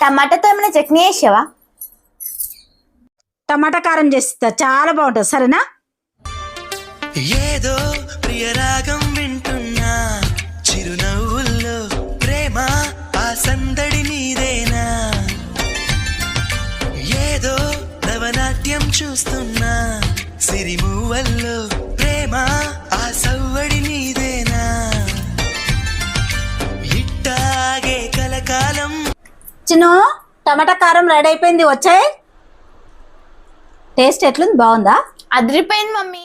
టమాటాతో ఏమైనా చట్నీ వేసావా? టమాటా కారం చేస్తా, చాలా బాగుంటుంది. సరేనా? ఏదో ప్రియరాగం వింటున్నా, చిరునవ్వుల్లో ప్రేమ ఆ సందడి నీదేనా, ఏదో నవనాట్యం చూస్తున్నా, సిరిమూవల్లో ప్రేమ ఆ సవ్వడి నీదేనా, ఇట్టాగే కలకాలం. చిన్న టమాటా కారం రెడీ అయిపోయింది, వచ్చాయి. టేస్ట్ ఎట్లుంది? బాగుందా? అదిరిపోయింది మమ్మీ.